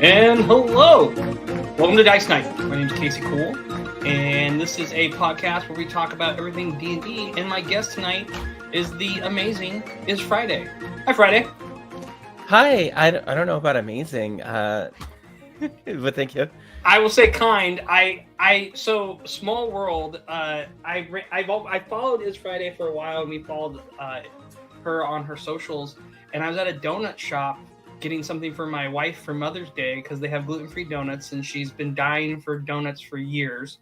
And hello! Welcome to Dice Night. My name is Casey Cole, and this is a podcast where we talk about everything D&D, and my guest tonight is the amazing IsFriday. Hi, Friday. Hi, I don't know about amazing, but thank you. I will say kind. So small world. I followed IsFriday for a while, and we followed her on her socials. And I was at a donut shop getting something for my wife for Mother's Day because they have gluten-free donuts, and she's been dying for donuts for years.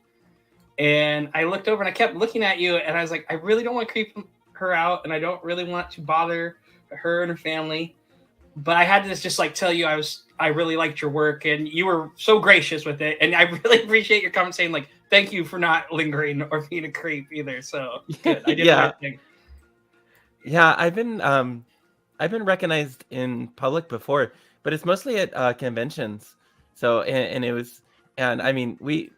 And I looked over and I kept looking at you, and I was like, I really don't want to creep her out, and I don't really want to bother her and her family. But I had to just like tell you I really liked your work, and you were so gracious with it, and I really appreciate your comment saying like thank you for not lingering or being a creep either. So good. I did the right thing. Yeah, I've been recognized in public before, but it's mostly at conventions. So and it was, and I mean we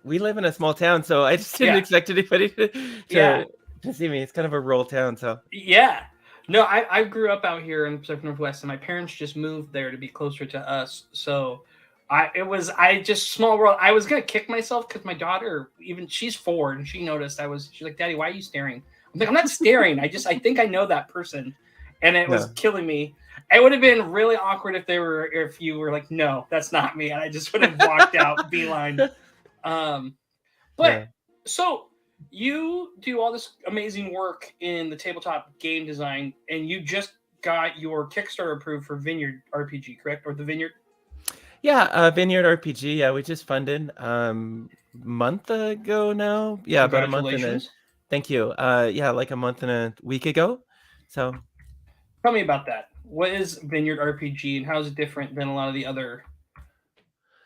live in a small town, so I just didn't expect anybody to see me. It's kind of a rural town, so yeah. No, I grew up out here in the Pacific Northwest, and my parents just moved there to be closer to us. So I just small world. I was gonna kick myself because my daughter, even she's 4, and she noticed she's like, Daddy, why are you staring? I'm like, I'm not staring. I think I know that person, and it was killing me. It would have been really awkward if you were like, no, that's not me, and I just would have walked out beeline. So you do all this amazing work in the tabletop game design, and you just got your Kickstarter approved for Vineyard RPG, correct? Or the Vineyard? Yeah, Vineyard RPG. Yeah, we just funded month ago now. Yeah, about a month and thank you. Yeah, like a month and a week ago. So tell me about that. What is Vineyard RPG, and how is it different than a lot of the other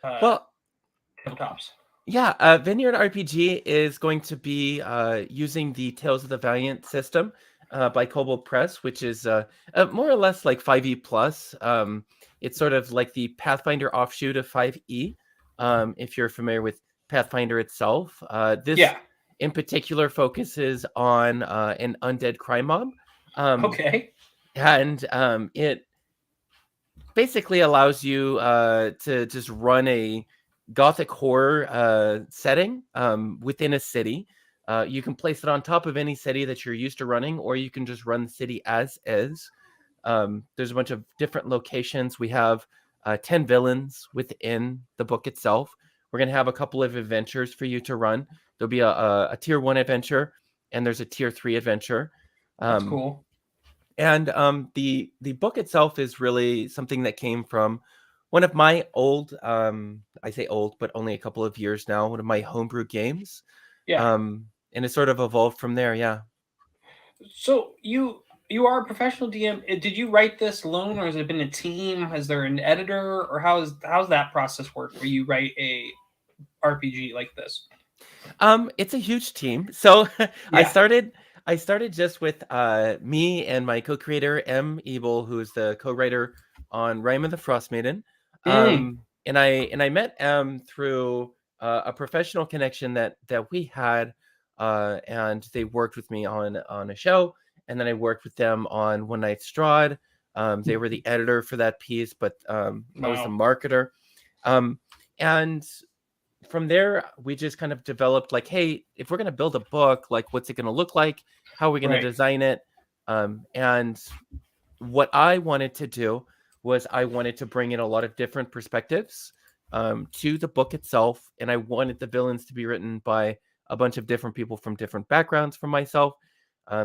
tabletops? Yeah, Vineyard RPG is going to be using the Tales of the Valiant system by Kobold Press, which is more or less like 5e plus. It's sort of like the Pathfinder offshoot of 5e. If you're familiar with Pathfinder itself, this in particular focuses on an undead crime mob. Okay. And it basically allows you to just run a Gothic horror setting within a city. You can place it on top of any city that you're used to running, or you can just run the city as is. There's a bunch of different locations. We have 10 villains within the book itself. We're going to have a couple of adventures for you to run. There'll be a tier 1 adventure, and there's a tier 3 adventure. That's cool. And the book itself is really something that came from one of my old, I say old, but only a couple of years now, one of my homebrew games. Yeah. And it sort of evolved from there, yeah. So you are a professional DM. Did you write this alone, or has it been a team? Is there an editor, or how's that process work where you write a RPG like this? It's a huge team. So I started just with me and my co-creator, M. Ebel, who is the co-writer on Rime of the Frost Maiden. And I met M through a professional connection that we had, and they worked with me on a show, and then I worked with them on One Night Strahd. They were the editor for that piece, but I was the marketer. And from there, we just kind of developed like, hey, if we're going to build a book, like what's it going to look like? How are we going to design it? And what I wanted to do was I wanted to bring in a lot of different perspectives to the book itself. And I wanted the villains to be written by a bunch of different people from different backgrounds from myself.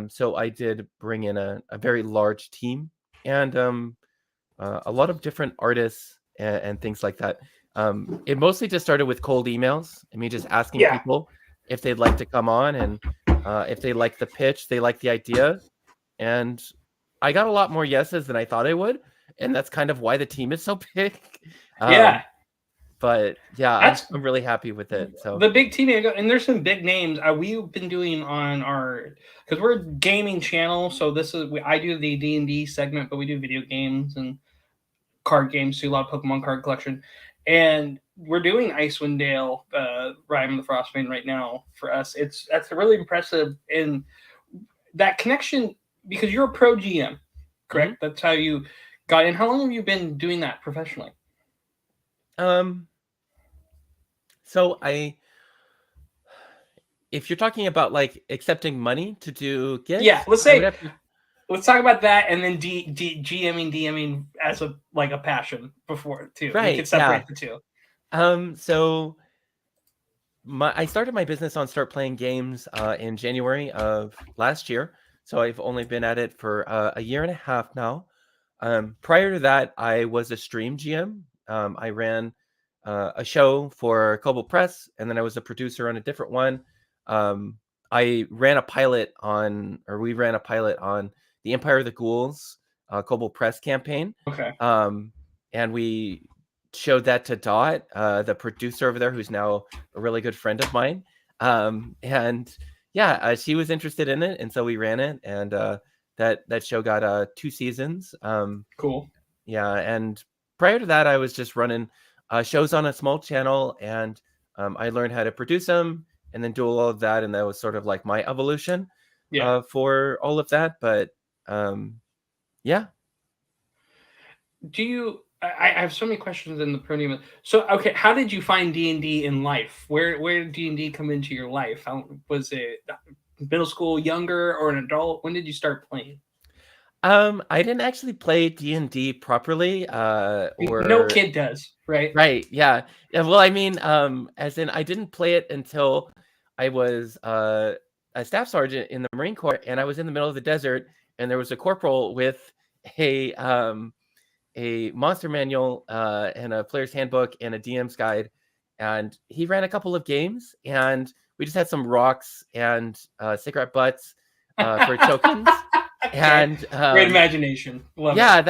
So I did bring in a very large team and a lot of different artists and things like that. It mostly just started with cold emails and me just asking people if they'd like to come on and if they like the pitch, they like the idea. And I got a lot more yeses than I thought I would. And that's kind of why the team is so big. But yeah, I'm really happy with it. So the big team, and there's some big names we've been doing on our, because we're a gaming channel. So I do the D&D segment, but we do video games and card games, do a lot of Pokemon card collection. And we're doing Icewind Dale, Rime of the Frost Maiden right now for us. That's really impressive. And that connection, because you're a pro GM, correct? Mm-hmm. That's how you got in. How long have you been doing that professionally? Um, so if you're talking about like accepting money to do Yeah, gigs, let's I would say have to. let's talk about that, and then GMing, DMing as a like a passion before too. We could Right, yeah. separate the two. So I started my business on Start Playing Games in January of last year. So I've only been at it for a year and a half now. Prior to that, I was a stream GM. I ran a show for Kobo Press, and then I was a producer on a different one. I ran a pilot on, or we ran a pilot on the Empire of the Ghouls Kobo Press campaign. Okay. And we showed that to Dot, the producer over there, who's now a really good friend of mine. And yeah, she was interested in it, and so we ran it, and that show got 2 seasons. Cool. Yeah, and prior to that, I was just running shows on a small channel, and I learned how to produce them and then do all of that, and that was sort of like my evolution for all of that. But yeah. Do you? I have so many questions in the podium. So, okay, how did you find D&D in life? Where did D&D come into your life? How was it? Middle school, younger, or an adult? When did you start playing? I didn't actually play D&D properly, No or kid does, right? right, yeah. Yeah, well, I mean, as in I didn't play it until I was a staff sergeant in the Marine Corps, and I was in the middle of the desert, and there was a corporal with a monster manual and a player's handbook and a DM's guide, and he ran a couple of games, and we just had some rocks and cigarette butts for tokens. Okay. And Great imagination. Love yeah, it.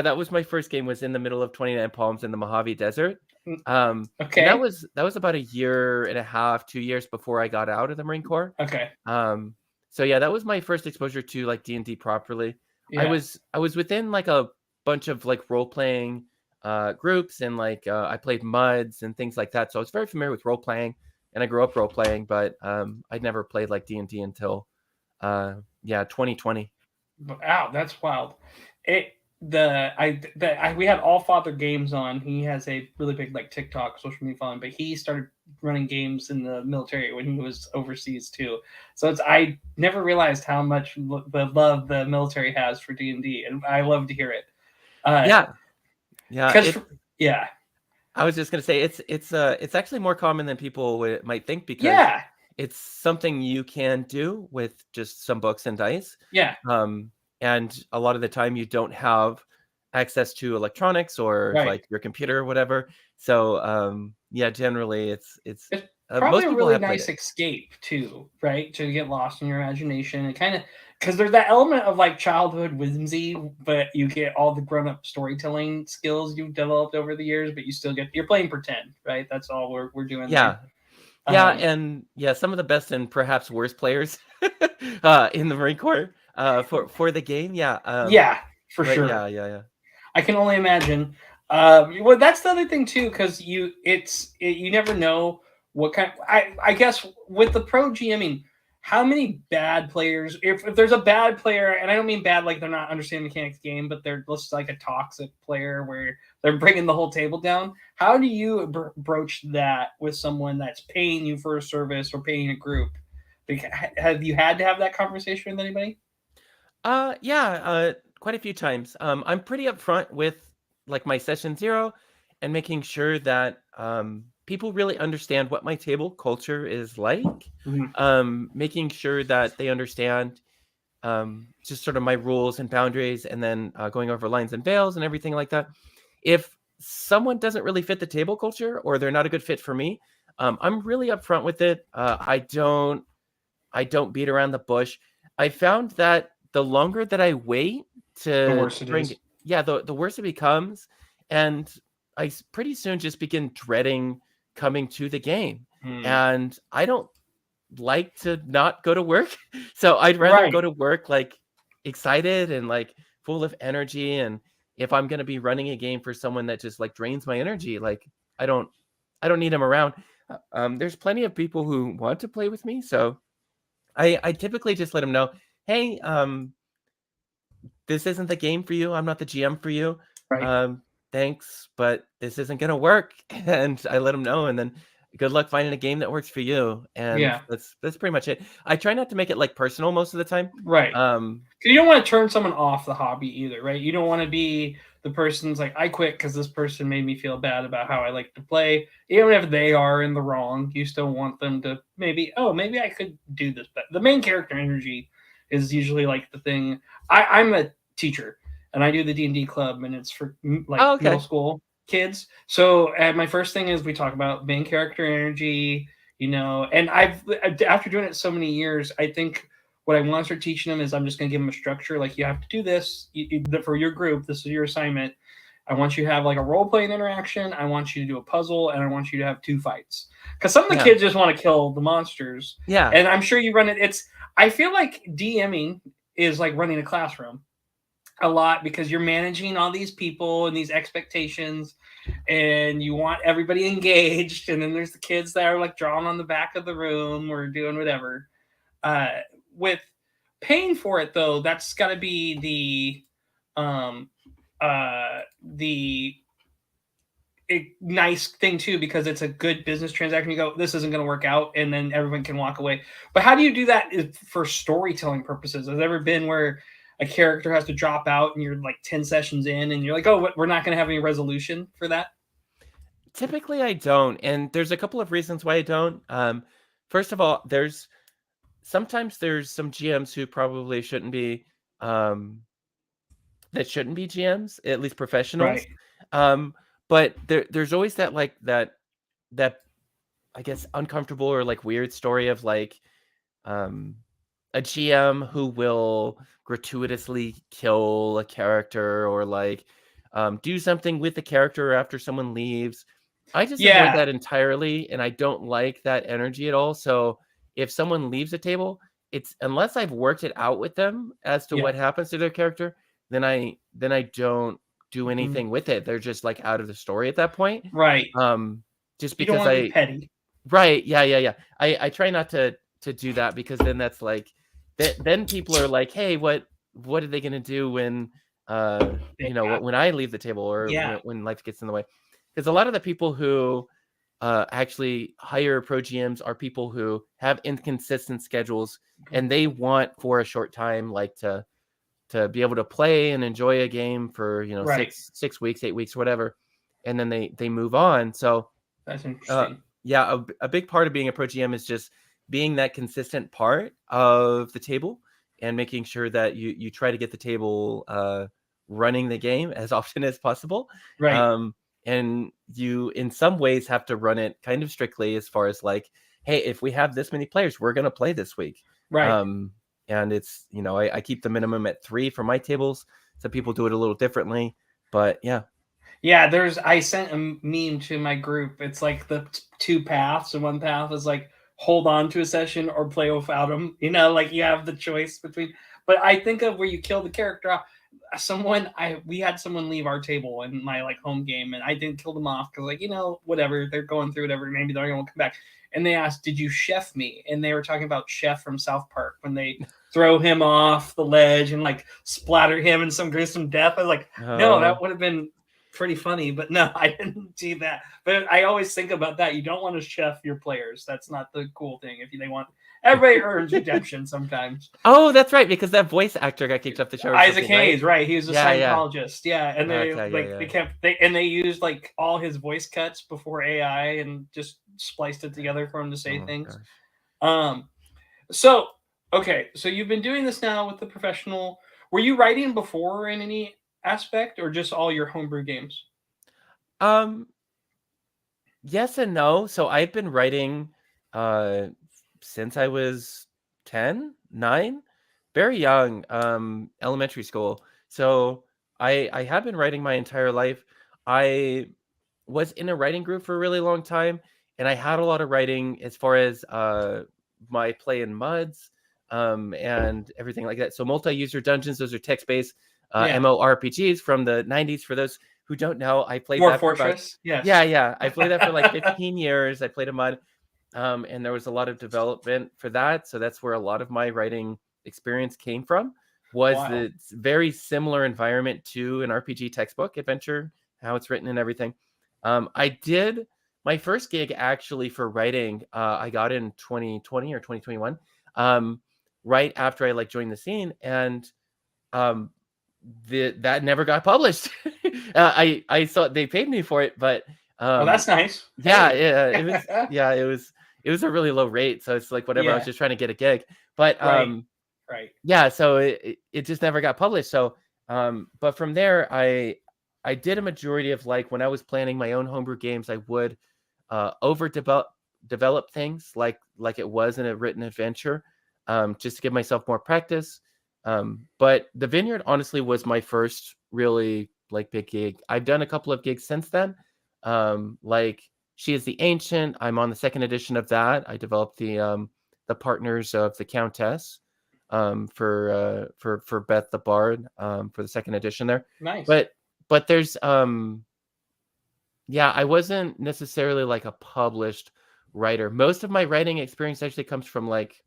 that was my first game, was in the middle of 29 Palms in the Mojave Desert. And Okay. that was about a year and a half, 2 years before I got out of the Marine Corps. Okay. So yeah, that was my first exposure to like D&D properly. I Yeah. was within like a bunch of like role playing groups, and like I played MUDs and things like that. So I was very familiar with role playing, and I grew up role playing, but I'd never played like D&D until 2020. Wow, that's wild. It we had All Father Games on. He has a really big like TikTok social media following, but he started running games in the military when he was overseas too. So I never realized how much the love the military has for D&D, and I love to hear it. Yeah. Because yeah, I was just gonna say it's actually more common than people might think, because yeah, it's something you can do with just some books and dice. yeah. And a lot of the time you don't have access to electronics or Right. like your computer or whatever. So yeah, generally it's It's probably most a people really have played nice it. escape too, right? To get lost in your imagination and kind of because there's that element of like childhood whimsy, but you get all the grown-up storytelling skills you've developed over the years, but you're playing pretend, right? That's all we're doing there. Yeah. Yeah, and yeah, some of the best and perhaps worst players in the Marine Corps for the game. Yeah. Yeah, for But sure. yeah. I can only imagine. Well, that's the other thing too, because you never know what kind. I guess with the pro GMing, how many bad players? If there's a bad player, and I don't mean bad like they're not understanding the mechanics of the game, but they're just like a toxic player where they're bringing the whole table down. How do you broach that with someone that's paying you for a service or paying a group? Have you had to have that conversation with anybody? Yeah, quite a few times. I'm pretty upfront with like my session zero, and making sure that people really understand what my table culture is like. Mm-hmm. Making sure that they understand just sort of my rules and boundaries, and then going over lines and veils and everything like that. If someone doesn't really fit the table culture, or they're not a good fit for me, I'm really upfront with it. I don't beat around the bush. I found that the longer that I wait The to worse it bring, is. yeah, the worse it becomes, and pretty soon just begin dreading coming to the game. Hmm. And I don't like to not go to work, so I'd rather Right. go to work like excited and like full of energy. And if I'm gonna be running a game for someone that just like drains my energy, like I don't I don't need them around. There's plenty of people who want to play with me, so I typically just let them know, hey, this isn't the game for you. I'm not the GM for you. Right. Um, thanks, but this isn't gonna work. And I let them know, and then good luck finding a game that works for you. And Yeah, that's pretty much it. I try not to make it like personal most of the time. right. Um, 'Cause you don't want to turn someone off the hobby either, right? You don't want to be the person's like, I quit because this person made me feel bad about how I like to play. Even if they are in the wrong, you still want them to maybe, oh, maybe I could do this. But the main character energy is usually like the thing. I'm a teacher and I do the D&D club, and it's for like oh, middle okay. school kids. So my first thing is we talk about main character energy, and after doing it so many years, I think what I want to start teaching them is I'm just going to give them a structure. Like, you have to do this for your group. This is your assignment. I want you to have like a role playing interaction. I want you to do a puzzle, and I want you to have 2 fights. Because some of the Yeah. kids just want to kill the monsters. Yeah. And I'm sure you run it. I feel like DMing is like running a classroom a lot, because you're managing all these people and these expectations, and you want everybody engaged. And then there's the kids that are like drawing on the back of the room or doing whatever. Uh, with paying for it though, that's got to be the nice thing too, because it's a good business transaction. You go, this isn't going to work out, and then everyone can walk away. But how do you do that for storytelling purposes? Has there ever been where a character has to drop out and you're like 10 sessions in and you're like, oh, we're not going to have any resolution for that? Typically, I don't, and there's a couple of reasons why I don't. First of all, sometimes there's some GMs who probably shouldn't be, um, that shouldn't be GMs, at least Right. professionals. Um, but there's always that I guess uncomfortable or like weird story of like um a GM who will gratuitously kill a character or like do something with the character after someone leaves. I just avoid Yeah. that entirely, and I don't like that energy at all. So if someone leaves a table, it's unless I've worked it out with them as to Yeah. what happens to their character, then I don't do Mhm. anything with it. They're just like out of the story at that point. Right. Um, just You don't because want to be I petty. Right, yeah, yeah, yeah. I try not to do that because then that's like then people are like, "Hey, what are they gonna do when, Yeah. when I leave the table or Yeah. when life gets in the way?" Because a lot of the people who, actually hire pro GMs are people who have inconsistent schedules, and they want for a short time, like, to be able to play and enjoy a game for, Right. 6 weeks, 8 weeks, whatever, and then they move on, so That's uh, interesting. yeah, a big part of being a pro GM is just being that consistent part of the table and making sure that you try to get the table running the game as often as possible. Right. Um, and you, in some ways, have to run it kind of strictly as far as like, hey, if we have this many players, we're going to play this week. Right. Um, and it's, I keep the minimum at 3 for my tables. Some people do it a little differently, but yeah. Yeah, I sent a meme to my group. It's like the 2 paths, and one path is like hold on to a session or play without them. Like you have the choice between. But I think of where you kill the character off. We had someone leave our table in my like home game, and I didn't kill them off because like whatever, they're going through whatever. Maybe they're gonna come back. And they asked, "Did you chef me?" And they were talking about Chef from South Park when they throw him off the ledge and like splatter him in some gruesome death. I was like, no, that would have been pretty funny, but no, I didn't do that. But I always think about that. You don't want to chef your players. That's not the cool thing. If they want, everybody earns redemption sometimes. Oh, that's right, because that voice actor got kicked off the show or Isaac something, right? Hayes, right? He was a Yeah, yeah. Scientologist, yeah. And they Okay, yeah, like yeah. they used like all his voice cuts before AI and just spliced it together for him to say Oh things. gosh. Um, so okay, so you've been doing this now with the professional. Were you writing before in any aspect, or just all your homebrew games? Um, yes and no. So I've been writing uh since I was 10, 9, very young, elementary school. So I have been writing my entire life. I was in a writing group for a really long time, and I had a lot of writing as far as my play in MUDs and everything like that. So multi-user dungeons, those are text-based Yeah. MMORPGs from the 90s. For those who don't know, I played Dwarf that for about Fortress, yes. yeah, yeah. I played that for like 15 years. I played a MUD, and there was a lot of development for that. So that's where a lot of my writing experience came from. Was Wild. the very similar environment to an RPG textbook adventure how it's written and everything. I did my first gig actually for writing. I got in 2020 or 2021, right after I like joined the scene, and um, that never got published. I saw they paid me for it, but Oh, that's nice. yeah, Hey. it was a really low rate, so it's like whatever. I was Yeah. just trying to get a gig, but Right. Right. yeah, so it just never got published. So but from there, I did a majority of like when I was planning my own homebrew games, I would over develop things like it was in a written adventure, just to give myself more practice. But the Vineyard honestly was my first really like big gig. I've done a couple of gigs since then. Like She is the Ancient. I'm on the second edition of that. I developed the partners of the Countess for Beth the Bard for the second edition there. Nice. But there's yeah, I wasn't necessarily like a published writer. Most of my writing experience actually comes from like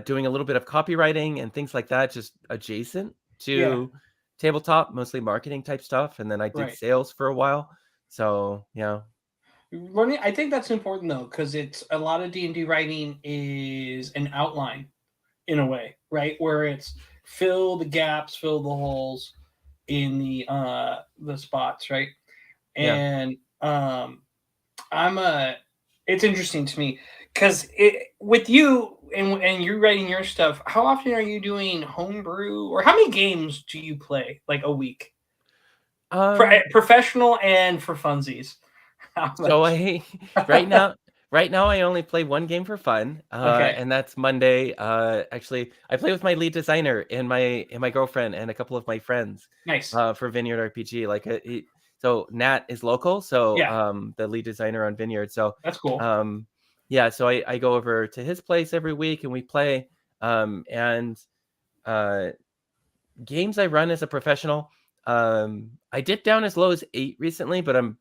doing a little bit of copywriting and things like that, just adjacent Yeah. to tabletop, mostly marketing type stuff. And then I did Right. sales for a while. So yeah. Running, I think that's important though, because it's a lot of D&D writing is an outline in a way, right? Where it's fill the gaps, fill the holes in the spots, right? Yeah. And it's interesting to me because with you and you're writing your stuff. How often are you doing homebrew, or how many games do you play like a week? Professional and for funsies. So I right now I only play one game for fun, Okay. and that's Monday. Actually, I play with my lead designer and my girlfriend and a couple of my friends. Nice. For Vineyard RPG, so Nat is local, so Yeah. the lead designer on Vineyard. So That's cool. Yeah, so I go over to his place every week and we play. And games I run as a professional. I dipped down as low as 8 recently, but I'm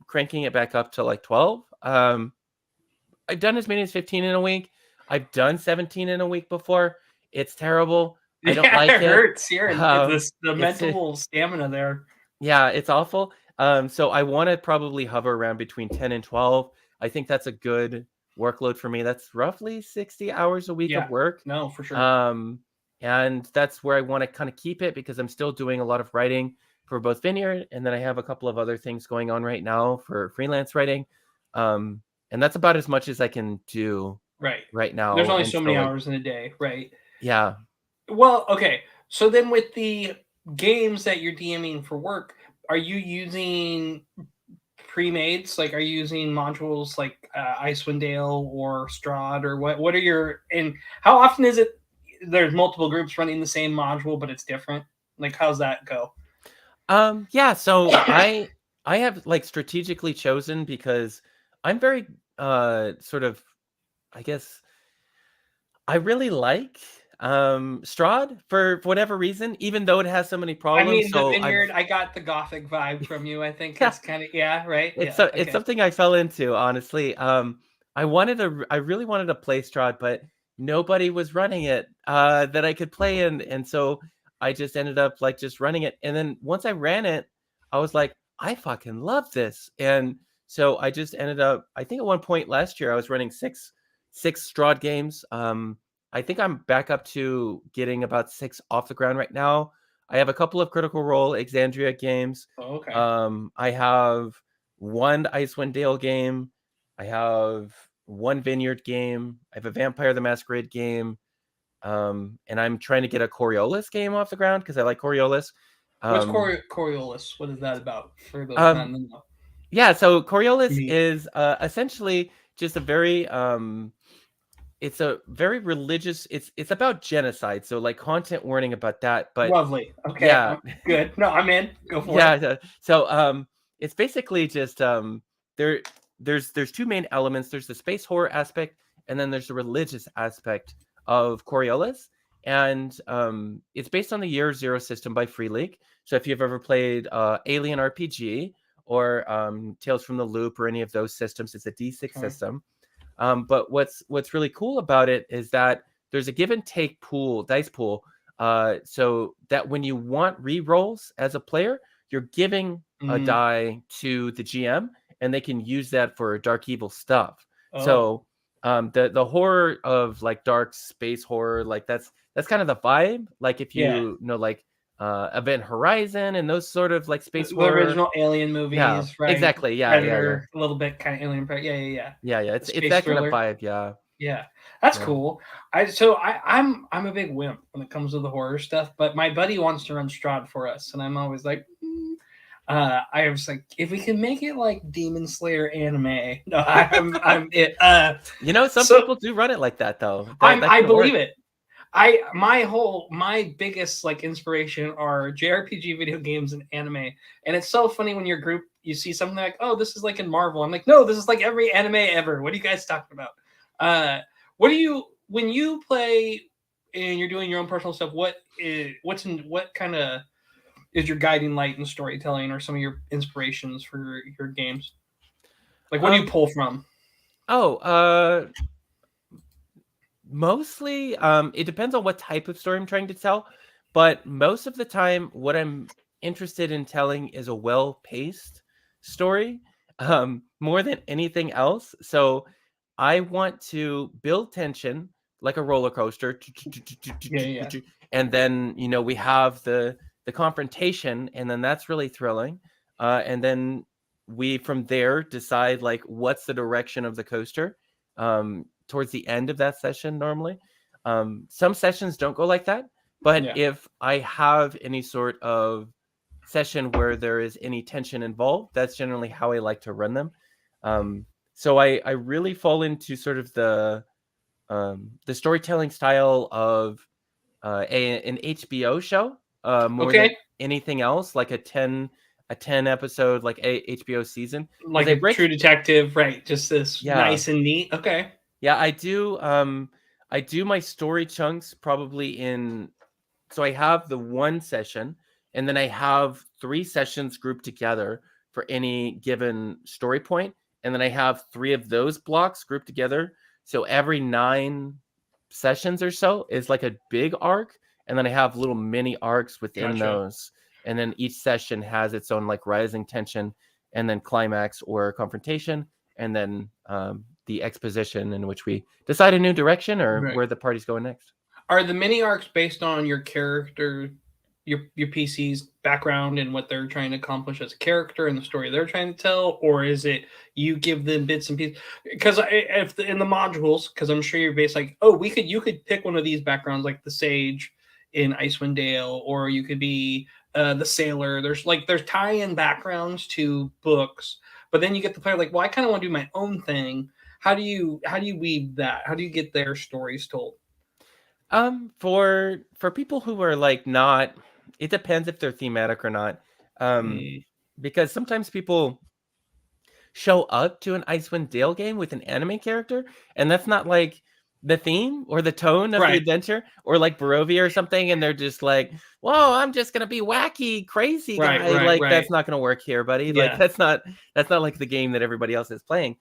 cranking it back up to like 12. I've done as many as 15 in a week. I've done 17 in a week before. It's terrible. I don't like it. It hurts here. The mental stamina there. Yeah, it's awful. So I want to probably hover around between 10 and 12. I think that's a good workload for me. That's roughly 60 hours a week of work. No, for sure. And that's where I want to kind of keep it because I'm still doing a lot of writing for both Vineyard, and then I have a couple of other things going on right now for freelance writing. And that's about as much as I can do right now. There's only so many hours in a day, right? Yeah. Well, okay. So then with the games that you're DMing for work, are you using pre-mades? Like, are you using modules like Icewind Dale or Strahd, or what are your, and how often is it there's multiple groups running the same module but it's different? Like, how's that go? Yeah, so I have like strategically chosen because I'm very sort of, I guess I really like Strahd for whatever reason, even though it has so many problems. I mean, the Vineyard, I got the Gothic vibe from you. I think it's kind of, right? It's something I fell into, honestly. I really wanted to play Strahd, but nobody was running it that I could play in, and so I just ended up like just running it. And then once I ran it, I was like, I fucking love this. And so I just ended up, I think at one point last year I was running six Strahd games. I think I'm back up to getting about 6 off the ground right now. I have a couple of Critical Role Exandria games. Oh, okay. I have one Icewind Dale game. I have one Vineyard game. I have a Vampire the Masquerade game. And I'm trying to get a Coriolis game off the ground because I like Coriolis. What's Coriolis? What is that about? For those not know. Yeah, so Coriolis is essentially just a very it's a very religious, it's about genocide, so like content warning about that, but lovely. Okay. Yeah. Good. No, I'm in. Go for it. Yeah. So it's basically just there's 2 main elements. There's the space horror aspect, and then there's the religious aspect of Coriolis. And it's based on the Year Zero system by Free League. So if you've ever played Alien RPG or Tales from the Loop or any of those systems, it's a D6 system. But what's really cool about it is that there's a give and take dice pool, so that when you want re-rolls as a player, you're giving a die to the GM, and they can use that for dark evil stuff. So the horror of like dark space horror, like that's kind of the vibe. Like if you know like Event Horizon and those sort of like space the horror, original Alien movies, right? Exactly. Predator, a little bit kind of Alien. Yeah. It's that thriller. kind of vibe. Yeah, that's cool. I'm a big wimp when it comes to the horror stuff, but my buddy wants to run Strahd for us, and I'm always like, I was like, if we can make it like Demon Slayer anime, no, I'm it. Some people do run it like that though. I believe it. My biggest like inspiration are JRPG video games and anime, and it's so funny when your group you see something like, oh, this is like in Marvel. I'm like, no, this is like every anime ever. What are you guys talking about? What do you when you play and you're doing your own personal stuff? What kind of is your guiding light in storytelling, or some of your inspirations for your games? Like, what do you pull from? Mostly, it depends on what type of story I'm trying to tell, but most of the time, what I'm interested in telling is a well-paced story, more than anything else. So I want to build tension like a roller coaster, and then we have the confrontation, and then that's really thrilling, and then we from there decide like what's the direction of the coaster. Towards the end of that session normally. Some sessions don't go like that, but if I have any sort of session where there is any tension involved, that's generally how I like to run them. So I really fall into sort of the storytelling style of an HBO show more than anything else, like a 10 episode like a HBO season, like a True Detective, right? Just this nice and neat. Okay. Yeah, I do. I do my story chunks probably in. So I have the one session, and then I have 3 sessions grouped together for any given story point, and then I have 3 of those blocks grouped together. So every 9 sessions or so is like a big arc, and then I have little mini arcs within those, and then each session has its own like rising tension, and then climax or confrontation, and then the exposition in which we decide a new direction or where the party's going next. Are the mini arcs based on your character, your PC's background and what they're trying to accomplish as a character and the story they're trying to tell, or is it you give them bits and pieces? Because if in the modules, because I'm sure you're based like, oh, you could pick one of these backgrounds like the Sage in Icewind Dale, or you could be the Sailor. There's tie-in backgrounds to books, but then you get the player like, well, I kind of want to do my own thing. How do you weave that? How do you get their stories told? For people who are like not, it depends if they're thematic or not. Because sometimes people show up to an Icewind Dale game with an anime character, and that's not like the theme or the tone of the adventure, or like Barovia or something, and they're just like, whoa, I'm just gonna be wacky, crazy guy. That's not gonna work here, buddy. Like that's not like the game that everybody else is playing.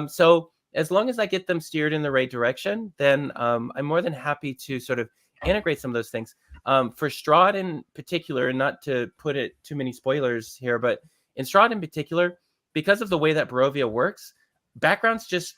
So as long as I get them steered in the right direction, then I'm more than happy to sort of integrate some of those things. For Strahd in particular, and not to put it too many spoilers here, but in Strahd in particular, because of the way that Barovia works, backgrounds just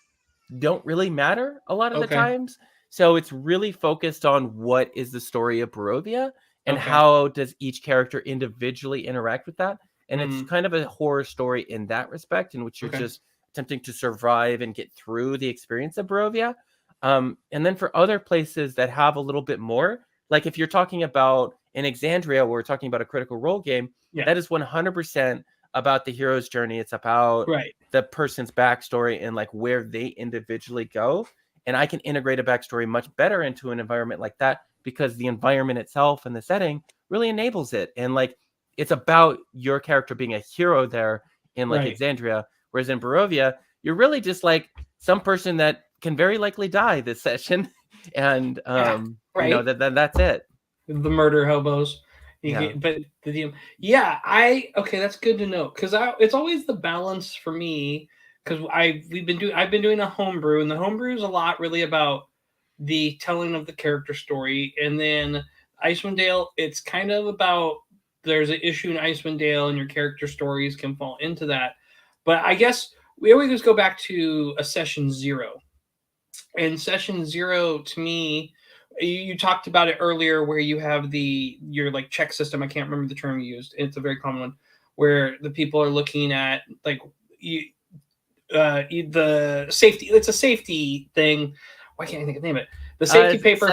don't really matter a lot of the times. So it's really focused on what is the story of Barovia and how does each character individually interact with that. And it's kind of a horror story in that respect, in which you're just attempting to survive and get through the experience of Barovia. And then for other places that have a little bit more, like if you're talking about in Exandria, where we're talking about a Critical Role game, that is 100% about the hero's journey. It's about the person's backstory and like where they individually go. And I can integrate a backstory much better into an environment like that, because the environment itself and the setting really enables it. And like, it's about your character being a hero there in like Exandria. Whereas in Barovia, you're really just like some person that can very likely die this session. And, that's it. The murder hobos. But that's good to know, because it's always the balance for me, because I've been doing a homebrew, and the homebrew is a lot really about the telling of the character story, and then Icewind Dale, it's kind of about there's an issue in Icewind Dale, and your character stories can fall into that. But I guess we always just go back to a session zero. And session zero, to me, you talked about it earlier, where you have your like check system. I can't remember the term you used. It's a very common one, where the people are looking at like the safety. It's a safety thing. Why can't I think of the name of it? The safety paper.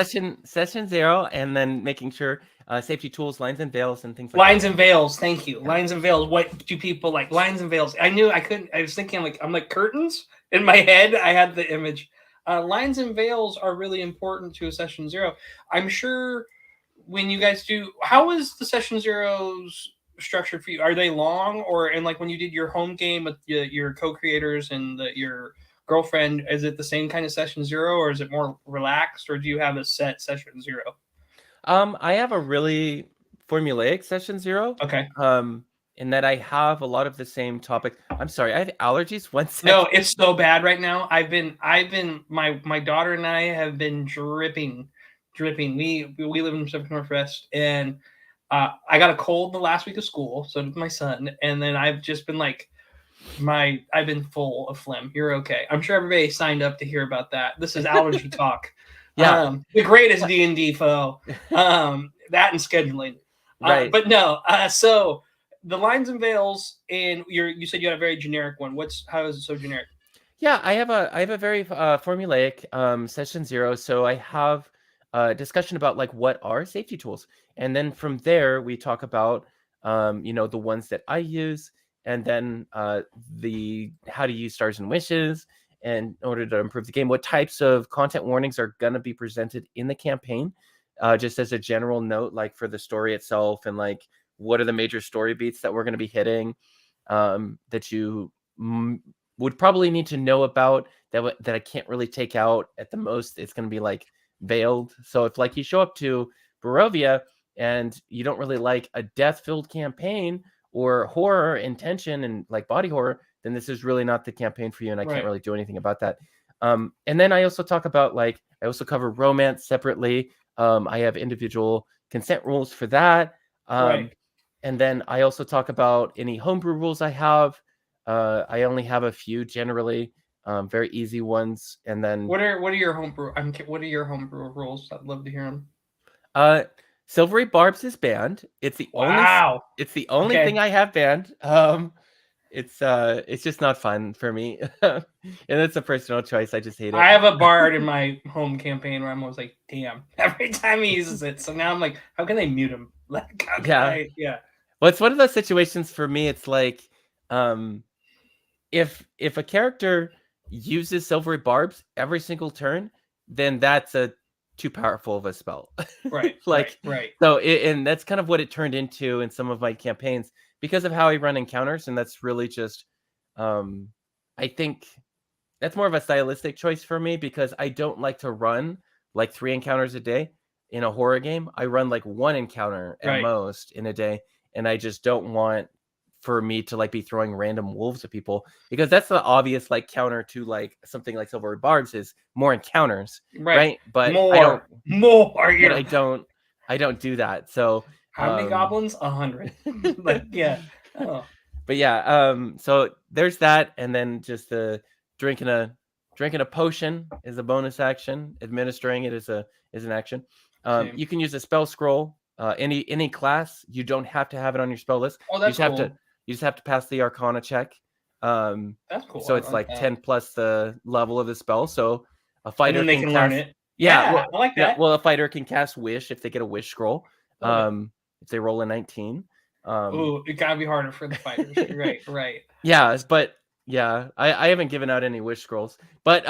Session 0, and then making sure safety tools, lines and veils, and things like lines that. and veils. Thank you. Yeah. Lines and veils. What do people like? Lines and veils. I knew I couldn't. I was thinking I'm like curtains in my head. I had the image. Lines and veils are really important to a session zero. I'm sure when you guys do, how is the session zeros structured for you? Are they long, or and like when you did your home game with your co-creators and your girlfriend, is it the same kind of session zero, or is it more relaxed, or do you have a set session zero? I have a really formulaic session zero. Okay. In that I have a lot of the same topic. I'm sorry, I have allergies. 1 second. No, it's so bad right now. I've been my daughter and I have been dripping. We live in the Pacific Northwest, and I got a cold the last week of school. So did my son, and then I've just been like I've been full of phlegm. You're okay. I'm sure everybody signed up to hear about that. This is allergy talk. Yeah, the greatest D&D foe. That and scheduling. Right. But no. So the lines and veils, and you said you had a very generic one. How is it so generic? Yeah, I have a very formulaic session zero. So I have a discussion about like what are safety tools, and then from there we talk about the ones that I use, and then the how to use stars and wishes in order to improve the game. What types of content warnings are going to be presented in the campaign, just as a general note, like for the story itself, and like what are the major story beats that we're going to be hitting, that you would probably need to know about, that I can't really take out. At the most, it's going to be like veiled. So if like you show up to Barovia and you don't really like a death-filled campaign or horror and tension and like body horror, then this is really not the campaign for you, and I can't really do anything about that. And then I also talk about I also cover romance separately. I have individual consent rules for that. And then I also talk about any homebrew rules I have. I only have a few generally, very easy ones. And then what are your homebrew? What are your homebrew rules? I'd love to hear them. Silvery Barbs is banned. It's the only thing I have banned. It's just not fun for me, and it's a personal choice. I just hate it. I have a bard in my home campaign where I'm always like, damn, every time he uses it. So now I'm like, how can they mute him? Like, yeah. Well, it's one of those situations for me. It's like, if a character uses Silvery Barbs every single turn, then that's too powerful of a spell. Right. right. So and that's kind of what it turned into in some of my campaigns, because of how I run encounters. And that's really just, I think that's more of a stylistic choice for me, because I don't like to run like 3 encounters a day in a horror game. I run like 1 encounter at most in a day. And I just don't want for me to like be throwing random wolves at people, because that's the obvious like counter to like something like Silvery Barbs is more encounters, right? But more. I don't do that. So how many goblins? 100. But yeah. Oh. But yeah, so there's that, and then just the drinking a potion is a bonus action. Administering it is an action. You can use a spell scroll. Any class, you don't have to have it on your spell list. Oh, that's cool. You just have to pass the Arcana check. That's cool. So it's like 10 plus the level of the spell. So a fighter can cast, learn it. Yeah, I like that. Yeah, well, a fighter can cast Wish if they get a Wish scroll. If they roll a 19. Ooh, it gotta be harder for the fighters. Right. Yeah, but yeah, I haven't given out any Wish scrolls, but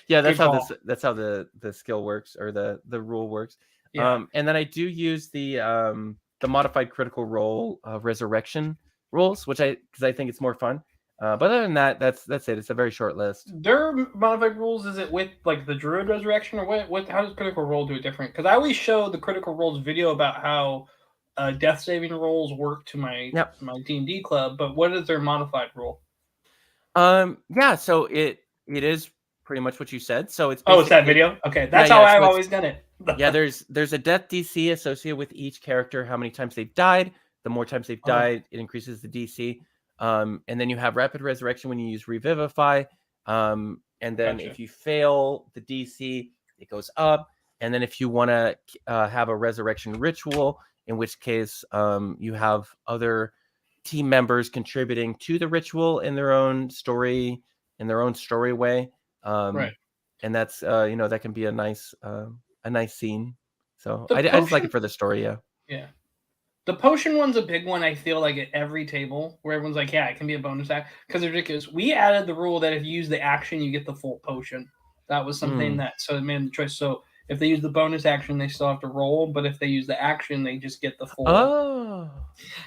yeah, that's how the skill works, or the rule works. Yeah. And then I do use the modified critical role resurrection rules, because I think it's more fun. But other than that, that's it. It's a very short list. Their modified rules, is it with like the Druid resurrection, or what? How does critical role do it different? Because I always show the critical roles video about how death saving rolls work to my D&D club, but what is their modified rule? Yeah, so it is pretty much what you said. So it's it's that video. Okay, that's how I've always done it. Yeah, there's a death DC associated with each character, how many times they've died, the more times they've died, it increases the DC. And then you have Rapid Resurrection when you use Revivify. And then if you fail the DC, it goes up. And then if you want to have a Resurrection Ritual, in which case you have other team members contributing to the ritual in their own story way. Right. And that's that can be a nice scene. So I just like it for the story. Yeah. The potion one's a big one, I feel like, at every table where everyone's like, yeah, it can be a bonus act. Because it's ridiculous. We added the rule that if you use the action, you get the full potion. That was something so it made the choice. So if they use the bonus action, they still have to roll. But if they use the action, they just get the full. Oh.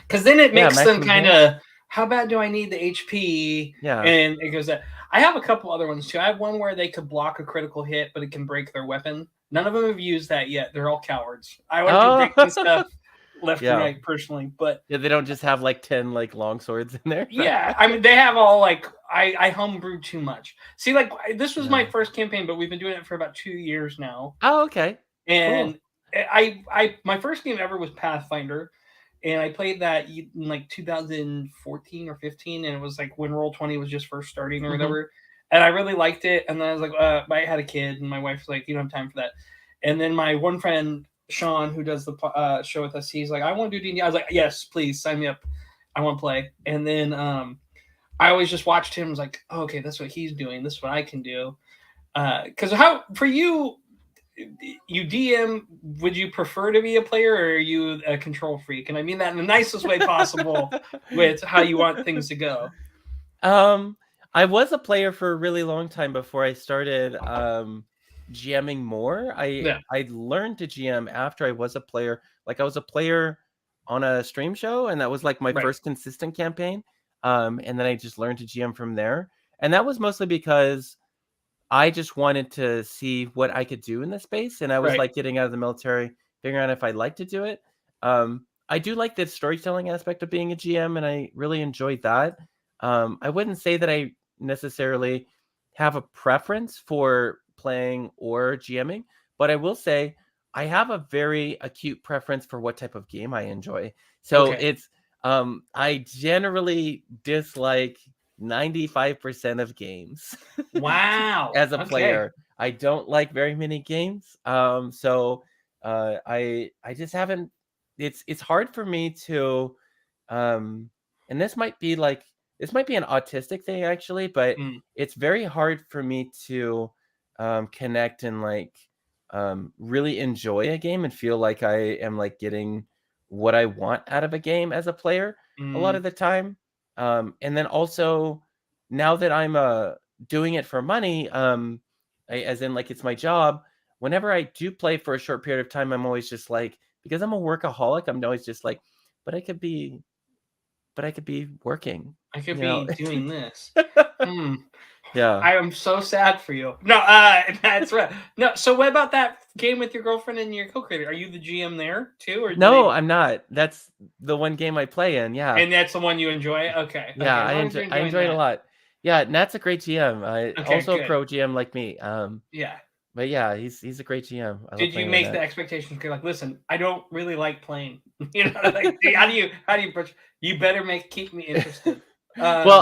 Because then it makes them kind of, how bad do I need the HP? Yeah. And it goes that. I have a couple other ones too. I have one where they could block a critical hit, but it can break their weapon. None of them have used that yet. They're all cowards. I want to break stuff left and right personally, but they don't just have like 10 like long swords in there. Yeah, I mean they have all like I homebrewed too much. See, like this was my first campaign, but we've been doing it for about 2 years now. Oh, okay. And cool. I my first game ever was Pathfinder, and I played that in like 2014 or 15, and it was like when Roll20 was just first starting or whatever. And I really liked it. And then I was like, I had a kid, and my wife was like, you don't have time for that. And then my one friend Sean, who does the show with us, he's like, I want to do D&D. I was like, yes, please sign me up. I want to play. And then I always just watched him. I was like, oh, okay, that's what he's doing. This is what I can do. Because how for you DM, would you prefer to be a player, or are you a control freak? And I mean that in the nicest way possible with how you want things to go. I was a player for a really long time before I started GMing more. I learned to GM after I was a player. Like I was a player on a stream show, and that was like my first consistent campaign. And then I just learned to GM from there. And that was mostly because I just wanted to see what I could do in the space. And I was like getting out of the military, figuring out if I'd like to do it. I do like the storytelling aspect of being a GM, and I really enjoyed that. I wouldn't say that I necessarily have a preference for playing or GMing, but I will say I have a very acute preference for what type of game I enjoy. So it's I generally dislike 95% of games. Wow. As a player, I don't like very many games. So I just haven't. It's hard for me to, and this might be an autistic thing actually, but it's very hard for me to connect and like really enjoy a game and feel like I am like getting what I want out of a game as a player a lot of the time. And then also now that I'm doing it for money, as in like it's my job, whenever I do play for a short period of time, I'm always just like, because I'm a workaholic, I'm always just like, but I could be working. I could be doing this. Yeah. I am so sad for you. No, that's right. No, so what about that game with your girlfriend and your co-creator? Are you the GM there too? Or no, I'm not. That's the one game I play in. Yeah. And that's the one you enjoy? Okay. Yeah, I enjoy it a lot. Yeah, Nat's a great GM. Also a pro GM like me. Yeah. But yeah, he's a great GM. Did you make the expectations clear? Like, listen, I don't really like playing. You know, like how do you approach? You better keep me interested. Well,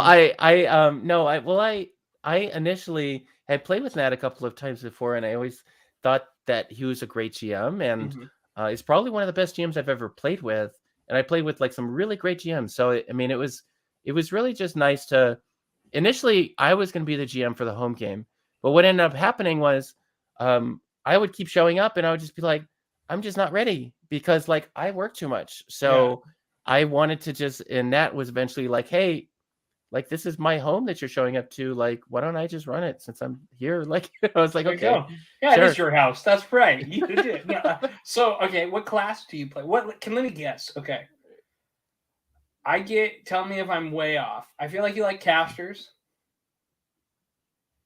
I initially had played with Nat a couple of times before, and I always thought that he was a great GM, and he's probably one of the best GMs I've ever played with. And I played with like some really great GMs. So I mean, it was really just nice to. Initially, I was going to be the GM for the home game, but what ended up happening was, I would keep showing up, and I would just be like, I'm just not ready because like I work too much. So I wanted to just, and Nat was eventually like, hey, like this is my home that you're showing up to. Like, why don't I just run it since I'm here? Like, I was like, okay, yeah, sure. It is your house. That's right. You did. So, okay, what class do you play? Let me guess. Okay. Tell me if I'm way off. I feel like you like casters.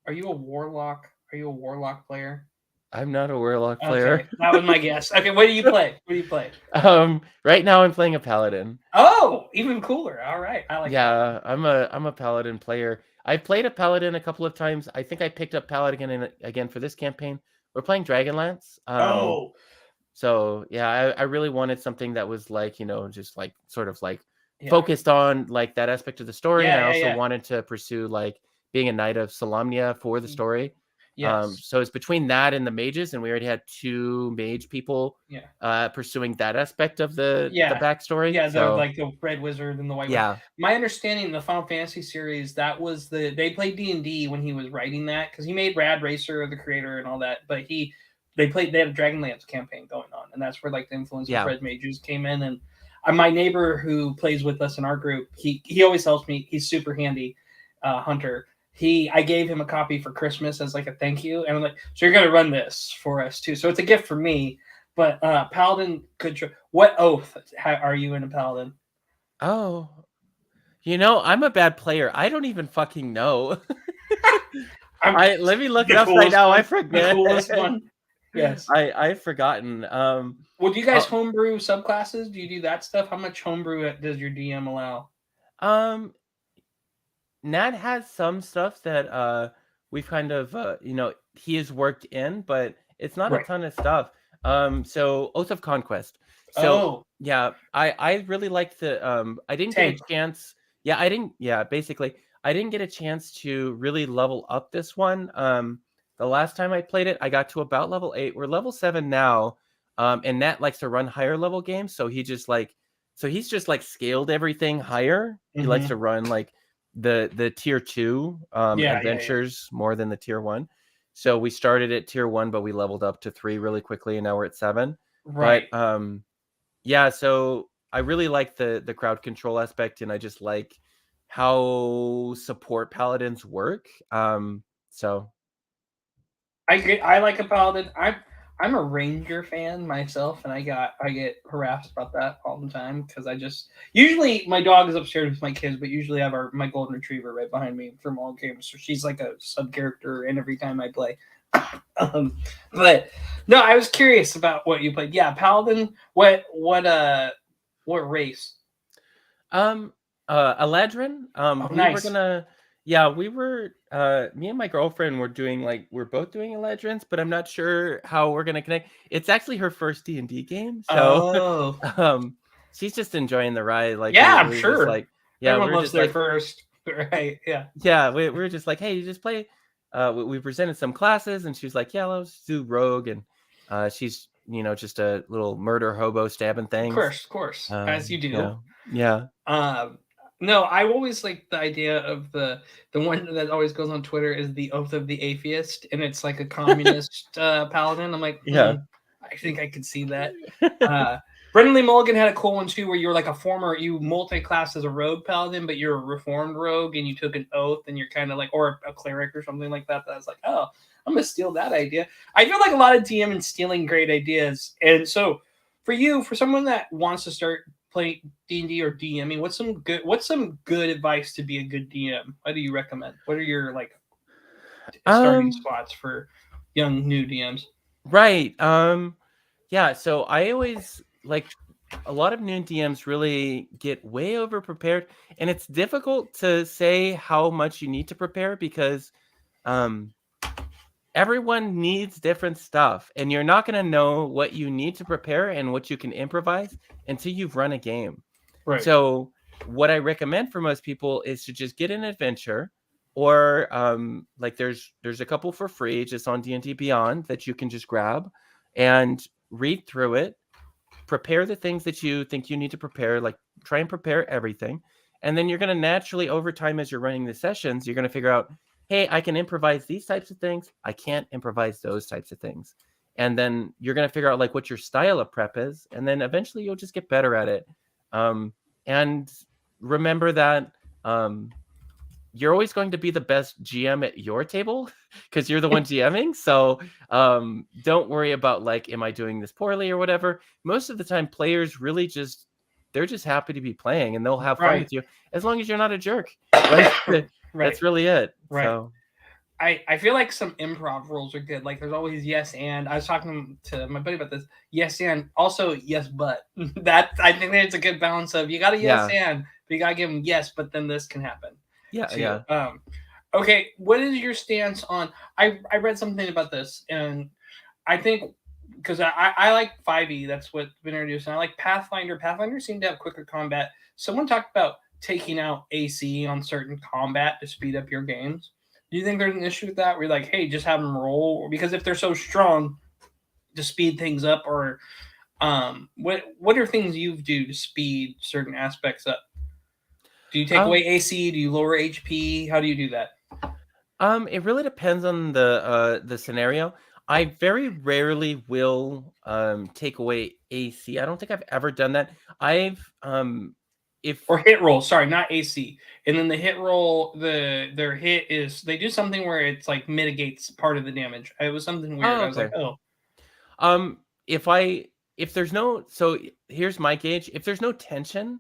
Are you a warlock? Are you a warlock player? I'm not a warlock player. Okay, that was my guess. Okay, what do you play? Right now I'm playing a paladin. Oh, even cooler. All right, I like. Yeah, that. I'm a paladin player. I've played a paladin a couple of times. I think I picked up paladin again for this campaign. We're playing Dragonlance. So yeah, I really wanted something that was like, just like sort of like Yeah. focused on like that aspect of the story. And I also Yeah. wanted to pursue like being a knight of Solamnia for the story. Yes. So it's between that and the mages, and we already had 2 mage people pursuing that aspect of the backstory. Yeah, So like the red wizard and the white wizard. yeah, My understanding in the Final Fantasy series, that was they played D&D when he was writing that, because he made Rad Racer, the creator, and all that. But they had a Dragonlance campaign going on, and that's where like the influence of red mages came in. And my neighbor who plays with us in our group, he always helps me. He's super handy, hunter. I gave him a copy for Christmas as like a thank you, and I'm like, so you're gonna run this for us too. So it's a gift for me. But Paladin could. What oath are you in a Paladin? oh, I'm a bad player. I don't even fucking know. Let me look it up right now. I forget. The coolest one. Yes. I've forgotten. Well, do you guys homebrew subclasses? Do you do that stuff? How much homebrew does your DM allow? Nat has some stuff that we've kind of he has worked in, but it's not a ton of stuff. So Oath of Conquest. So yeah, I really like the I didn't get a chance. Yeah, basically I didn't get a chance to really level up this one. The last time I played it, I got to about level 8. We're level 7 now. And Nat likes to run higher level games, so he's just like scaled everything higher. He likes to run like the tier 2 adventures more than the tier 1. So we started at tier 1, but we leveled up to 3 really quickly, and now we're at 7. Right. But yeah, so I really like the crowd control aspect, and I just like how support paladins work. So I like a Paladin. I'm a Ranger fan myself, and I get harassed about that all the time, because usually my dog is upstairs with my kids, but usually I have my golden retriever right behind me from all games, so she's like a sub character in every time I play. But no, I was curious about what you played. Yeah, Paladin. What race? Eladrin. Nice. We were me and my girlfriend we're both doing Eladrins, but I'm not sure how we're gonna connect. It's actually her first D&D game, so she's just enjoying the ride. Like, I'm sure. Like, everyone loves their first, right? We were just like, hey, you just play. We presented some classes, and she was like, yeah, let's do rogue, and she's just a little murder hobo stabbing things. Of course, as you do. Yeah. No, I always like the idea of the one that always goes on Twitter is the Oath of the Atheist, and it's like a communist paladin. I'm like, I think I could see that. Brendan Lee Mulligan had a cool one too, where you're like you multi-class as a rogue paladin, but you're a reformed rogue, and you took an oath, and you're kind of like, or a cleric or something like that. That I was like, oh, I'm gonna steal that idea. I feel like a lot of DM and stealing great ideas, and so for someone that wants to start playing D&D or DMing, what's some good advice to be a good DM? What do you recommend? What are your starting spots for young new DMs? Right. Yeah, so I always a lot of new DMs really get way over prepared, and it's difficult to say how much you need to prepare, because everyone needs different stuff, and you're not going to know what you need to prepare and what you can improvise until you've run a game. Right. So what I recommend for most people is to just get an adventure, or there's a couple for free just on D&D Beyond that you can just grab and read through it, prepare the things that you think you need to prepare, like try and prepare everything. And then you're going to naturally, over time, as you're running the sessions, you're going to figure out, hey, I can improvise these types of things. I can't improvise those types of things. And then you're going to figure out what your style of prep is. And then eventually you'll just get better at it. And remember that you're always going to be the best GM at your table because you're the one GMing. So don't worry about am I doing this poorly or whatever. Most of the time, players really they're just happy to be playing, and they'll have fun with you as long as you're not a jerk. That's really it. Right. So I feel like some improv rules are good. Like there's always yes and. I was talking to my buddy about this. Yes and, also yes but. That I think it's a good balance of, you got to yes and, but you got to give them yes, but then this can happen. Yeah. Okay, what is your stance on? I read something about this, and I think because I like 5e. That's what's been introduced. And I like Pathfinder. Pathfinder seemed to have quicker combat. Someone talked about taking out AC on certain combat to speed up your games. Do you think there's an issue with that? Where you're like, hey, just have them roll, because if they're so strong, to speed things up, or what are things you do to speed certain aspects up? Do you take away AC? Do you lower HP? How do you do that? It really depends on the scenario. I very rarely will take away AC. I don't think I've ever done that. I've if Or hit roll, sorry, not AC. And then the hit roll, their hit is, they do something where it's like mitigates part of the damage. It was something weird. I was like, oh. If there's no, so here's my gauge. If there's no tension,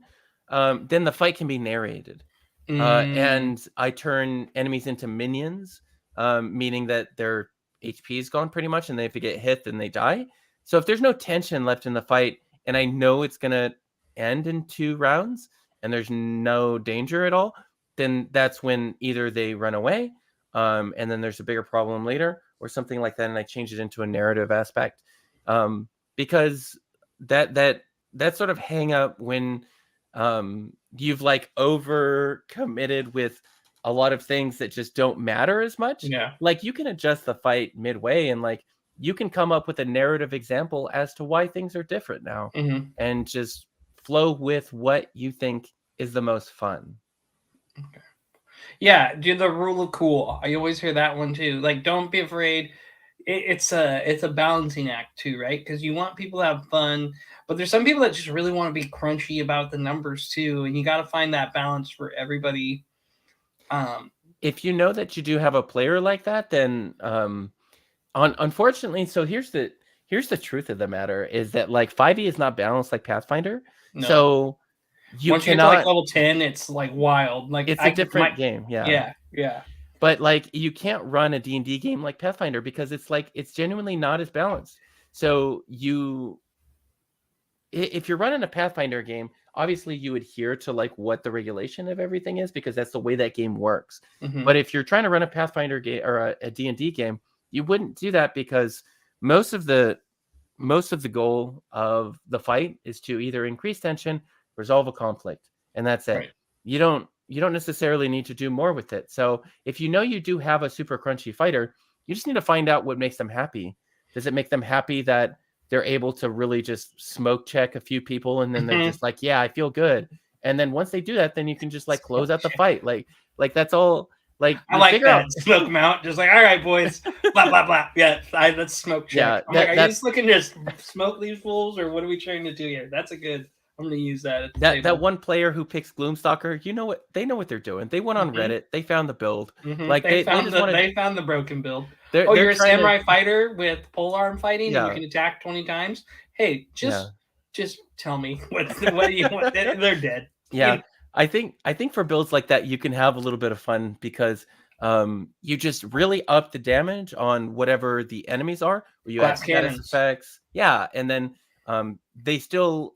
then the fight can be narrated. And I turn enemies into minions, meaning that their HP is gone pretty much, and they, if they get hit, then they die. So if there's no tension left in the fight, and I know it's gonna end in 2 rounds, and there's no danger at all, then that's when either they run away, and then there's a bigger problem later, or something like that, and I change it into a narrative aspect, because that sort of hang up when you've like over committed with a lot of things that just don't matter as much. Yeah. Like you can adjust the fight midway, and like you can come up with a narrative example as to why things are different now, and just flow with what you think is the most fun. Okay. Yeah, do the rule of cool. I always hear that one too. Like, don't be afraid. It's a balancing act too, right? Because you want people to have fun, but there's some people that just really want to be crunchy about the numbers too, and you got to find that balance for everybody. If you know that you do have a player like that, then unfortunately, so here's the truth of the matter is that like 5e is not balanced like Pathfinder. No. So you once cannot, you get to like level 10, it's like wild. Like it's a different game. Yeah. But like you can't run a D&D game like Pathfinder because it's like it's genuinely not as balanced. So if you're running a Pathfinder game, obviously you adhere to like what the regulation of everything is because that's the way that game works. But if you're trying to run a Pathfinder game or a D&D game, you wouldn't do that because most of the goal of the fight is to either increase tension, resolve a conflict, and that's it. Right. You don't necessarily need to do more with it. So if you know you do have a super crunchy fighter, you just need to find out what makes them happy. Does it make them happy that they're able to really just smoke check a few people and then they're just like, yeah, I feel good. And then once they do that, then you can just like close out the fight. Like that's all. Like I like that. Smoke them out. Just like, all right, boys, blah, blah, blah. Yeah, let's smoke check. Yeah, are you just looking to smoke these fools or what are we trying to do here? That's a good, I'm going to use that. That one player who picks Gloomstalker, you know what? They know what they're doing. They went on Reddit. They found the build. Like they found the broken build. You're a samurai fighter with polearm fighting and you can attack 20 times. Hey, just tell me what do you want? They're dead. Yeah. I think for builds like that, you can have a little bit of fun because you just really up the damage on whatever the enemies are, or you add status effects. Yeah. And then they still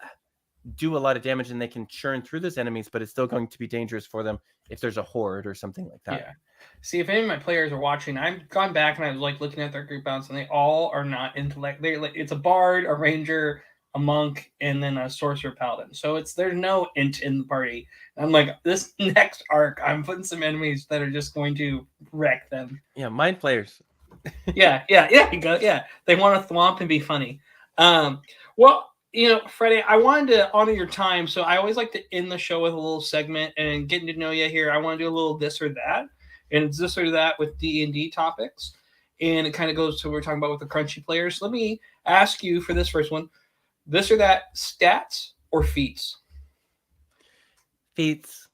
do a lot of damage and they can churn through those enemies, but it's still going to be dangerous for them if there's a horde or something like that. Yeah. See, if any of my players are watching, I've gone back and I was like looking at their group balance and they all are not intellect. They're like, it's a bard, a ranger, a monk, and then a sorcerer paladin. So there's no int in the party. And I'm like, this next arc, I'm putting some enemies that are just going to wreck them. Yeah, mind players. yeah. They want to thwomp and be funny. Well, Friday, I wanted to honor your time, so I always like to end the show with a little segment and getting to know you here. I want to do a little this or that, and it's this or that with D&D topics, and it kind of goes to what we're talking about with the crunchy players. Let me ask you for this first one. This or that, stats or feats? Feats.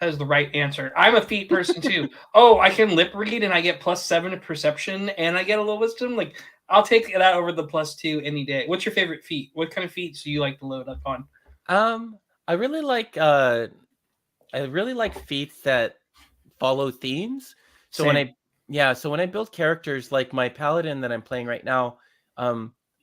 That is the right answer. I'm a feat person too. Oh, I can lip read and I get +7 to perception and I get a little wisdom. Like, I'll take that over the +2 any day. What's your favorite feat? What kind of feats do you like to load up on? I really like feats that follow themes. So when I build characters like my paladin that I'm playing right now,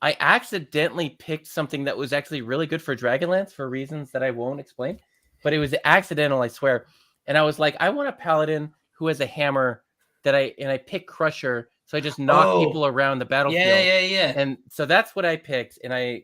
I accidentally picked something that was actually really good for Dragonlance for reasons that I won't explain, but it was accidental, I swear. And I was like, I want a paladin who has a hammer I pick Crusher so I just knock people around the battlefield. Yeah. And so that's what I picked, and I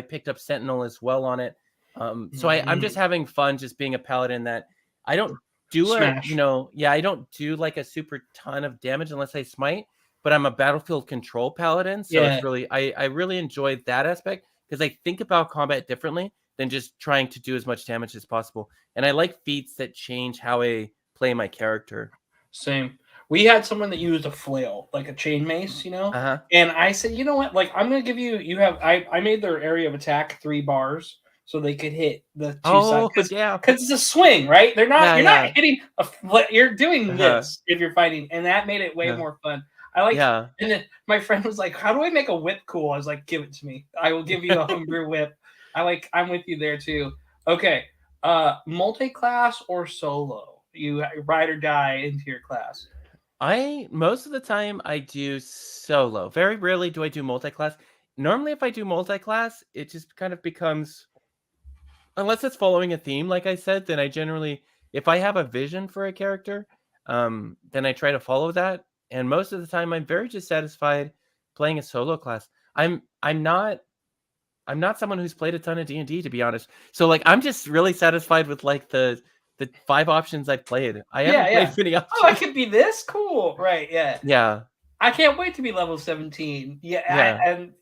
picked up Sentinel as well on it. So I'm just having fun just being a paladin that I don't do Smash. I don't do like a super ton of damage unless I smite, but I'm a battlefield control paladin, so it's really I really enjoyed that aspect because I think about combat differently than just trying to do as much damage as possible. And I like feats that change how I play my character. Same. We had someone that used a flail, like a chain mace, Uh-huh. and I said, you know what? Like, I'm gonna give you have I made their area of attack 3 bars so they could hit the two sides because yeah. it's a swing, right? You're not hitting you're doing Uh-huh. this if you're fighting, and that made it way more fun. I like, and then my friend was like, "How do I make a whip cool?" I was like, "Give it to me. I will give you a homebrew whip." I'm with you there too. Okay, multi-class or solo? You ride or die into your class. Most of the time I do solo. Very rarely do I do multi-class. Normally if I do multi-class, it just kind of becomes, unless it's following a theme, like I said, then I generally, if I have a vision for a character, then I try to follow that. And most of the time I'm very just satisfied playing a solo class. I'm not someone who's played a ton of D&D, to be honest. So like I'm just really satisfied with like the 5 options I've played. I haven't played many options. Oh, I could be this cool. Right, yeah. Yeah. I can't wait to be level 17. I'm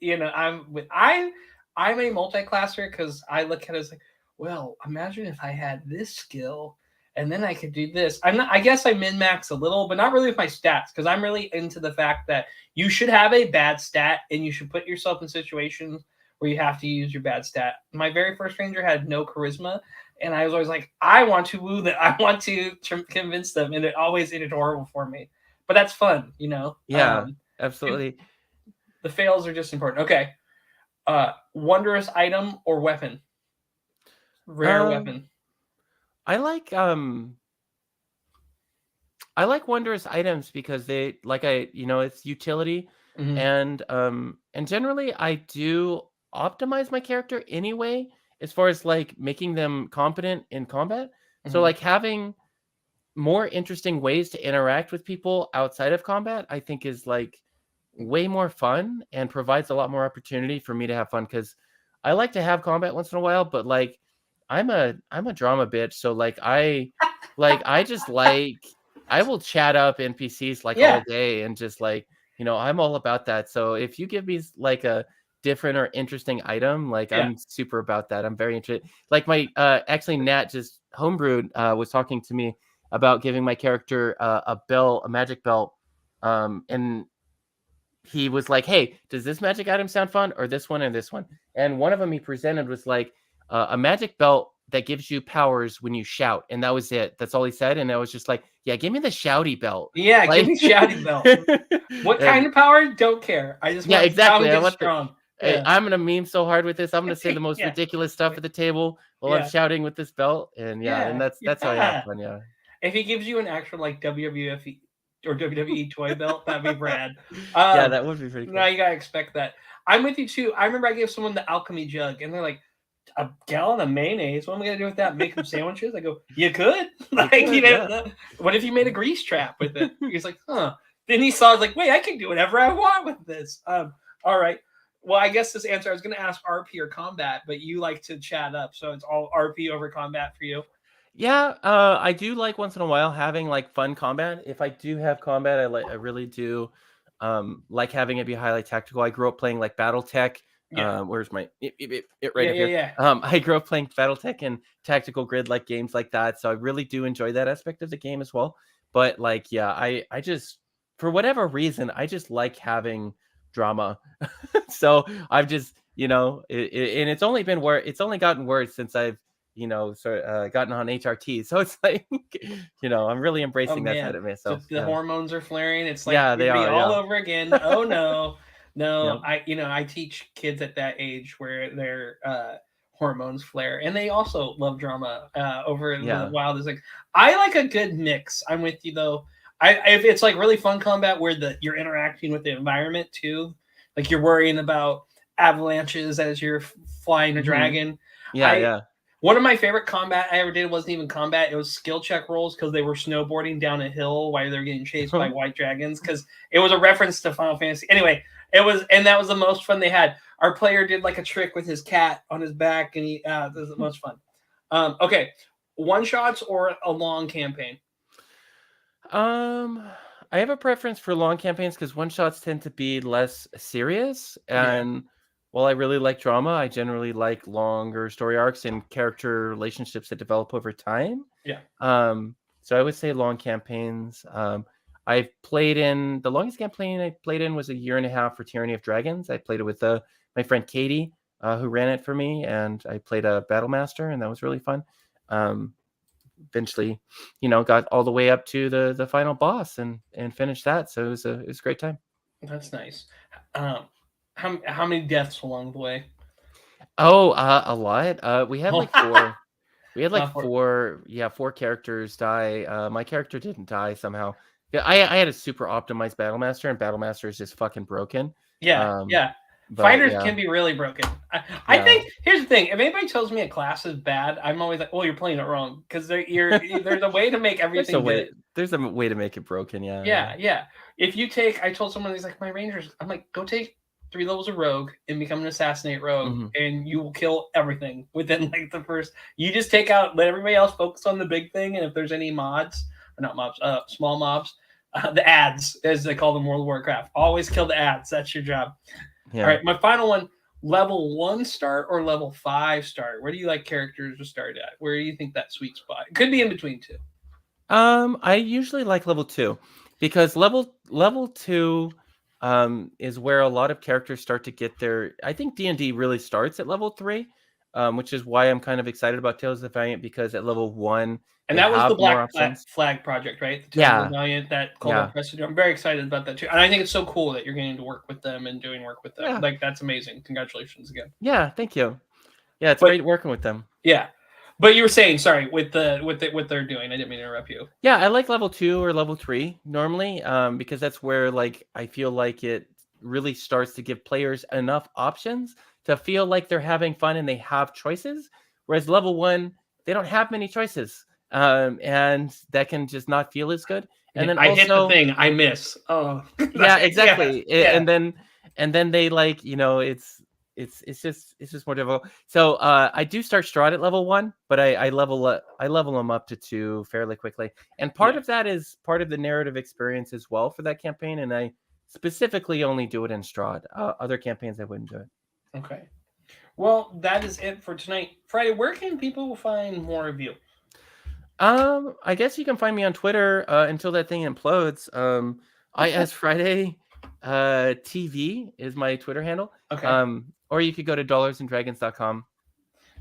a multi-classer because I look at it as like, well, imagine if I had this skill and then I could do this. I guess I min-max a little, but not really with my stats because I'm really into the fact that you should have a bad stat and you should put yourself in situations where you have to use your bad stat. My very first ranger had no charisma, and I was always like, I want to woo them. I want to convince them, and it always ended horrible for me. But that's fun, Yeah, absolutely. The fails are just important. Okay. Wondrous item or weapon? Rare weapon. I like wondrous items because they it's utility, and generally I do optimize my character anyway as far as like making them competent in combat. So like having more interesting ways to interact with people outside of combat, I think is like way more fun and provides a lot more opportunity for me to have fun because I like to have combat once in a while, but like I'm a drama bitch, so like I just like I will chat up NPCs like all day and just like I'm all about that. So if you give me like a different or interesting item, like I'm super about that. I'm very interested. Like my actually Nat just homebrewed was talking to me about giving my character a magic belt, and he was like, hey, does this magic item sound fun or this one and this one? And one of them he presented was like a magic belt that gives you powers when you shout, and that was it. That's all he said. And I was just like, yeah, give me the shouty belt. Yeah, give me shouty belt. What kind of power? Don't care. I just want exactly. I want strong. I'm gonna meme so hard with this. I'm gonna say the most ridiculous stuff at the table while I'm shouting with this belt, and and that's how I have fun. Yeah. If he gives you an actual like WWF or WWE toy belt, that'd be rad. Yeah, that would be pretty cool. No, you gotta expect that. I'm with you too. I remember I gave someone the alchemy jug, and they're like, a gallon of mayonnaise? What am I gonna do with that? Make them sandwiches? I go, you could. What if you made a grease trap with it? He's like, huh. Then he saw, like, wait, I can do whatever I want with this. All right. Well, I guess this answer, I was gonna ask RP or combat, but you like to chat up, so it's all RP over combat for you. Yeah, I do like once in a while having like fun combat. If I do have combat, I really do like having it be highly tactical. I grew up playing like BattleTech. Where's my it right here? Yeah. I grew up playing BattleTech and tactical grid like games like that, so I really do enjoy that aspect of the game as well. But like, yeah, I just for whatever reason I just like having drama. So I've just and it's only gotten worse since I've gotten on HRT. So it's like, I'm really embracing that side of myself. The hormones are flaring. It's like they are all over again. Oh no. No, I teach kids at that age where their hormones flare, and they also love drama over the wildest things. I like a good mix. I'm with you though. If it's like really fun combat where you're interacting with the environment too, like you're worrying about avalanches as you're flying a dragon. One of my favorite combat I ever did wasn't even combat. It was skill check rolls because they were snowboarding down a hill while they're getting chased by white dragons, because it was a reference to Final Fantasy. Anyway, that was the most fun they had. Our player did like a trick with his cat on his back, and this was the most fun. Okay, one shots or a long campaign? I have a preference for long campaigns because one shots tend to be less serious, and while I really like drama, I generally like longer story arcs and character relationships that develop over time. Yeah. So I would say long campaigns. I've played in the longest campaign I played in was 1.5 years for Tyranny of Dragons. I played it with my friend Katie, who ran it for me, and I played a Battle Master, and that was really fun. Eventually, got all the way up to the final boss and finished that. So it was a great time. That's nice. How many deaths along the way? Oh, a lot. We had like 4. We had like 4 characters die. My character didn't die somehow. Yeah, I had a super optimized Battle Master, and Battle Master is just fucking broken. Yeah. Fighters can be really broken. I think here's the thing: if anybody tells me a class is bad, I'm always like, "Well, you're playing it wrong," because there's a way to make everything good. There's a way to make it broken. Yeah. If you I told someone, he's like, "My Rangers," I'm like, "Go take 3 levels of Rogue and become an Assassinate Rogue, and you will kill everything within like the first. You just let everybody else focus on the big thing, and if there's any mods or not mobs, small mobs, the ads as they call them in World of Warcraft, always kill the ads. That's your job." Yeah. All right, my final one: level 1 start or level 5 start? Where do you like characters to start at? Where do you think that sweet spot? It could be in between 2. I usually like level 2 because level 2 is where a lot of characters start to get their. I think D&D really starts at level 3, which is why I'm kind of excited about Tales of the Valiant, because at level 1. And that was the Black Flag project, right? The Tales of the Valiant that Cold Press. I'm very excited about that too. And I think it's so cool that you're getting to work with them and doing work with them. Yeah. Like, that's amazing. Congratulations again. Yeah, thank you. Yeah, it's great working with them. Yeah. But you were saying, sorry, with what they're doing. I didn't mean to interrupt you. Yeah, I like level 2 or level 3 normally, because that's where like I feel like it really starts to give players enough options to feel like they're having fun and they have choices. Whereas level 1, they don't have many choices. And that can just not feel as good. And then I hit the thing I miss. Oh, yeah, exactly. Yeah. And then they like, it's just more difficult. So I do start Strahd at level 1, but I level them up to 2 fairly quickly. And part of that is part of the narrative experience as well for that campaign. And I specifically only do it in Strahd. Other campaigns I wouldn't do it. Okay. Well, that is it for tonight. Friday, where can people find more of you? I guess you can find me on Twitter until that thing implodes. IsFriday TV is my Twitter handle. Okay. Or you could go to dollarsanddragons.com.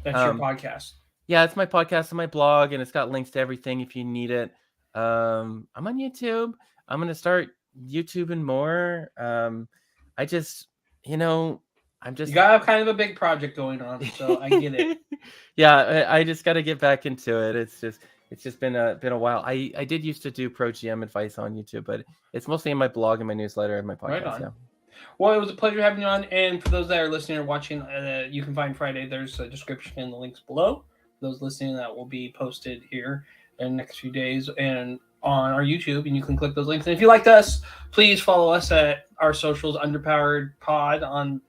That's your podcast. Yeah, it's my podcast and my blog, and it's got links to everything if you need it. I'm on YouTube. I'm gonna start YouTubing more. I just, you got kind of a big project going on, so I get it. Yeah, I just got to get back into it. It's just been a while. I did used to do pro GM advice on YouTube, but it's mostly in my blog and my newsletter and my podcast. Right on. Yeah. Well, it was a pleasure having you on. And for those that are listening or watching, you can find Friday. There's a description and the links below. For those listening, that will be posted here in the next few days and on our YouTube, and you can click those links. And if you liked us, please follow us at our socials, Underpowered Pod on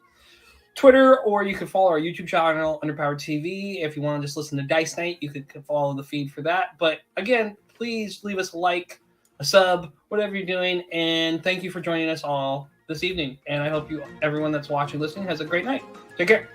Twitter, or you can follow our YouTube channel, Underpowered TV. If you want to just listen to Dice Night, you could follow the feed for that. But again, please leave us a like, a sub, whatever you're doing. And thank you for joining us all this evening. And I hope everyone that's watching, listening, has a great night. Take care.